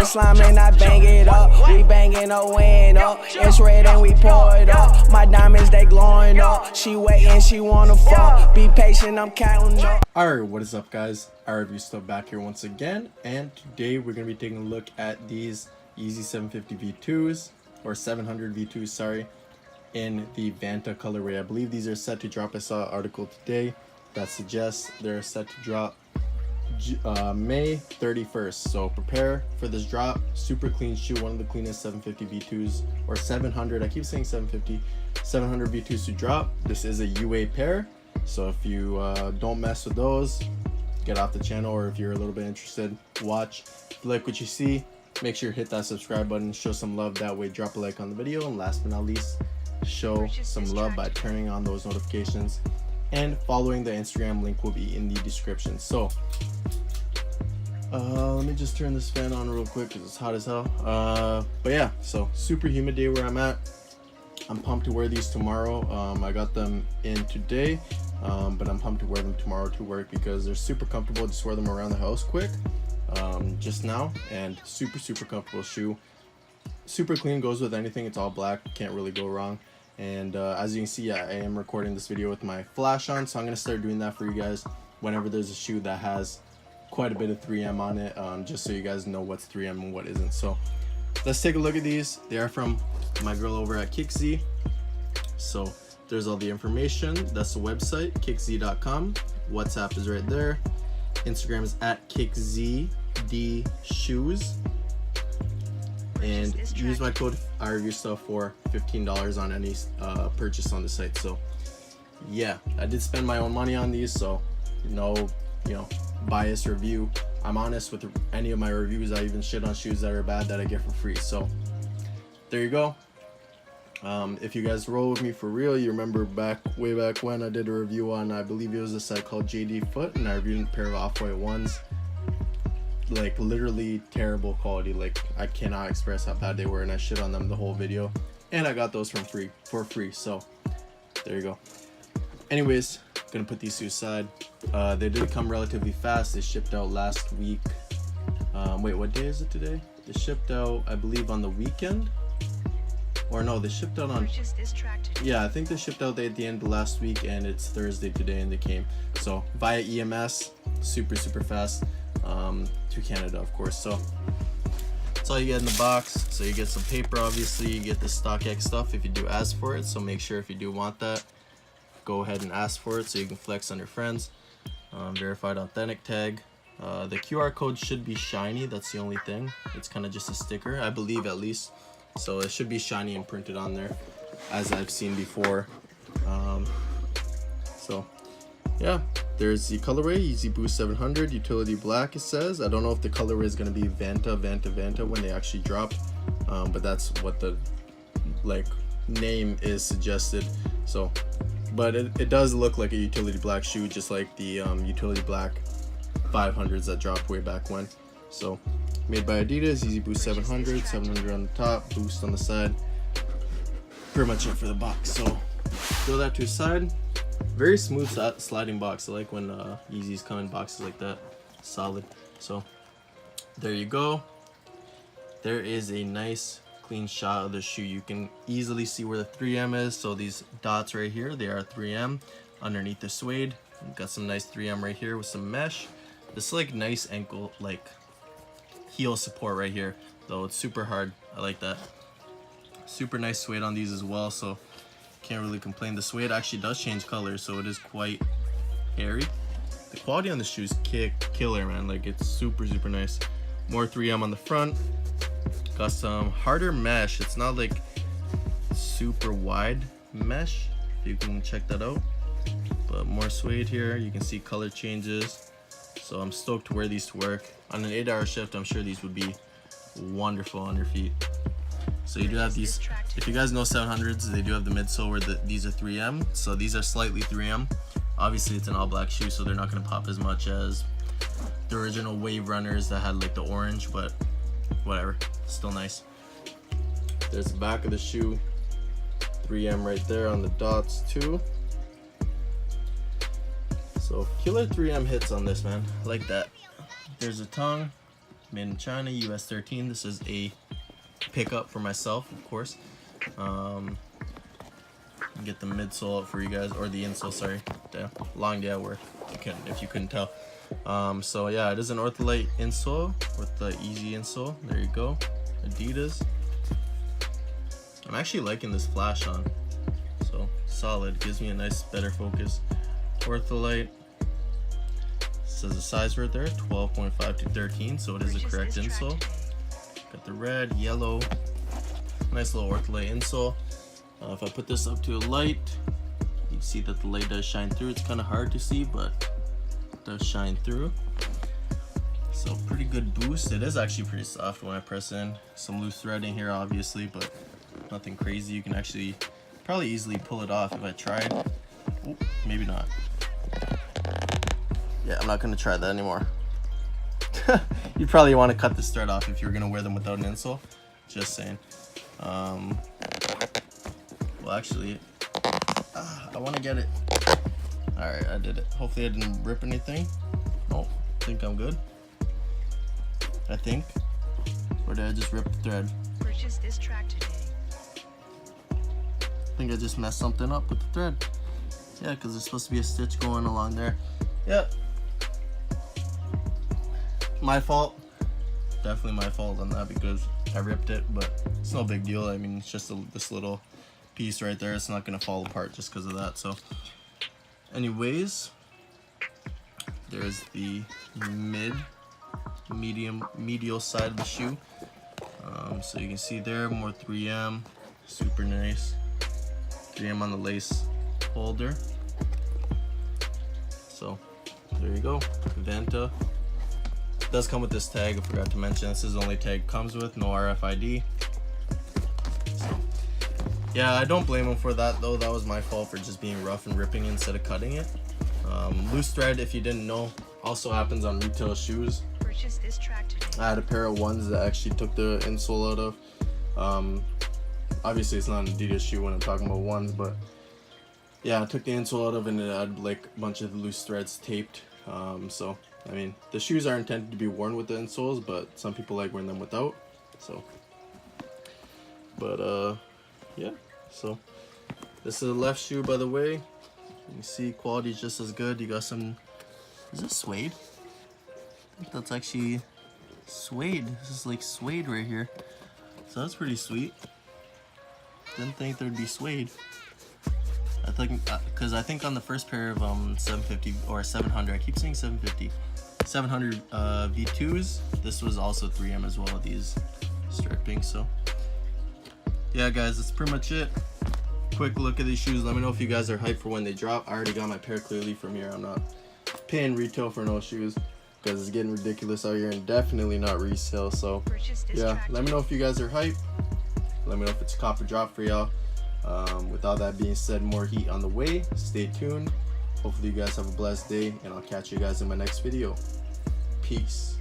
slime and I bang it up. We banging a window. It's red and we pour it up. My diamonds, they glowing up. She waiting, she wanna fuck. Be patient, I'm counting up. Alright, what is up guys? iReview Stuff back here once again, and today we're going to be taking a look at these Yeezy 750 V2s, or 700 V2s, sorry, in the Vanta colorway. I believe these are set to drop. I saw an article today that suggests they're set to drop May 31st, so prepare for this drop. Super clean shoe, one of the cleanest 750 V2s, or 700, I keep saying 750, 700 V2s to drop. This is a UA pair, so if you don't mess with those, get off the channel, or if you're a little bit interested, watch. If you like what you see, make sure you hit that subscribe button, show some love that way, drop a like on the video, and last but not least, show some love by turning on those notifications and following the Instagram link will be in the description. So let me just turn this fan on real quick because it's hot as hell. But yeah, so super humid day where I'm at. I'm pumped to wear these tomorrow. I got them in today, but I'm pumped to wear them tomorrow to work because they're super comfortable. Just wear them around the house quick just now, and super comfortable shoe. Super clean, goes with anything. It's all black, can't really go wrong. And as you can see, I am recording this video with my flash on, so I'm going to start doing that for you guys whenever there's a shoe that has quite a bit of 3M on it, just so you guys know what's 3M and what isn't. So let's take a look at these. They are from my girl over at Kickze. So there's all the information. That's the website, kickze.com. WhatsApp is right there. Instagram is at kickzdshoes. And use my code iReview Stuff for $15 on any purchase on the site. So yeah, I did spend my own money on these, so no, bias review. I'm honest with any of my reviews. I even shit on shoes that are bad that I get for free. So there you go. If you guys roll with me for real, you remember way back when I did a review on, I believe it was a site called JD Foot, and I reviewed a pair of off-white ones. Like literally terrible quality. Like I cannot express how bad they were, and I shit on them the whole video, and I got those for free. So there you go. Anyways, gonna put these to the side. They did come relatively fast. They shipped out last week. Wait, what day is it today? They shipped out, I believe, on the weekend, or no, they shipped out on, yeah, I think they shipped out at the end of last week, and it's Thursday today, and they came so via EMS, super fast, to Canada, of course. So that's all you get in the box. So you get some paper, obviously, you get the StockX stuff if you do ask for it, so make sure if you do want that, go ahead and ask for it so you can flex on your friends. Verified authentic tag. The QR code should be shiny, that's the only thing. It's kind of just a sticker, I believe, at least, so it should be shiny and printed on there, as I've seen before. So yeah, there's the colorway, Yeezy Boost 700, utility black, it says. I don't know if the colorway is going to be Vanta when they actually drop, but that's what the name is suggested. So but it does look like a utility black shoe, just like the utility black 500s that dropped way back when. So made by Adidas, Yeezy Boost 700 on the top, Boost on the side. Pretty much it for the box. So throw that to the side. Very smooth sliding box. I like when Yeezys come in boxes like that, solid. So there you go. There is a nice clean shot of the shoe. You can easily see where the 3M is. So these dots right here, they are 3M underneath the suede. We've got some nice 3M right here with some mesh. This is nice ankle, heel support right here, though it's super hard. I like that. Super nice suede on these as well, so can't really complain. The suede actually does change colors, so it is quite hairy. The quality on the shoes killer, man. It's super nice. More 3M on the front. Got some harder mesh. It's not super wide mesh, if you can check that out, but more suede here. You can see color changes, so I'm stoked to wear these to work. On an 8-hour shift, I'm sure these would be wonderful on your feet. So you do have these, if you guys know 700s, they do have the midsole where these are 3M, so these are slightly 3M. Obviously it's an all black shoe, so they're not going to pop as much as the original Wave Runners that had the orange, but whatever, still nice. There's the back of the shoe, 3M right there on the dots too. So killer 3M hits on this, man. I like that. There's a tongue, made in China, US 13. This is a pickup for myself, of course. Get the midsole up for you guys, or the insole, sorry. Damn, long day at work, if you couldn't tell. So yeah, it is an ortholite insole with the Yeezy insole. There you go, Adidas. I'm actually liking this flash on, so solid, gives me a nice better focus. Ortholite, says the size right there, 12.5 to 13, so it is a correct insole. Got the red, yellow, nice little ortholite insole. If I put this up to a light, you can see that the light does shine through. It's kind of hard to see, but it does shine through. So pretty good boost. It is actually pretty soft when I press in. Some loose threading here obviously, but nothing crazy. You can actually probably easily pull it off if I tried. Ooh, maybe not. Yeah, I'm not gonna try that anymore. You'd probably want to cut this thread off if you were gonna wear them without an insole. Just saying. Well, actually, I want to get it. All right, I did it. Hopefully I didn't rip anything. Oh, I think I'm good. I think. Or did I just rip the thread? Purchase this track today. I think I just messed something up with the thread. Yeah, because there's supposed to be a stitch going along there. Yep. My fault. Definitely my fault on that because I ripped it, but it's no big deal. I mean, it's just this little piece right there. It's not gonna fall apart just because of that. So anyways, there's the medial side of the shoe. So you can see there, more 3M, super nice. 3M on the lace holder. So there you go, Vanta. It does come with this tag, I forgot to mention. This is the only tag it comes with, no RFID. So yeah, I don't blame him for that though. That was my fault for just being rough and ripping instead of cutting it. Loose thread, if you didn't know, also happens on retail shoes. Purchase this track today. I had a pair of ones that I actually took the insole out of. Obviously it's not an Adidas shoe when I'm talking about ones, but yeah, I took the insole out of and it had like a bunch of loose threads taped. So I mean, the shoes are intended to be worn with the insoles, but some people like wearing them without. So, but yeah. So this is the left shoe, by the way. You can see quality is just as good. You got some. Is this suede? I think that's actually suede. This is like suede right here. So that's pretty sweet. Didn't think there'd be suede. I think because I think on the first pair of 750 or 700, I keep saying 750. 700 V2s, this was also 3M as well, these striping. So yeah guys, that's pretty much it. Quick look at these shoes. Let me know if you guys are hyped for when they drop. I already got my pair clearly from here. I'm not paying retail for no shoes because it's getting ridiculous out here, and definitely not resale. So yeah, let me know if you guys are hyped. Let me know if it's a copper drop for y'all. With all that being said, more heat on the way. Stay tuned. Hopefully you guys have a blessed day, and I'll catch you guys in my next video. Peace.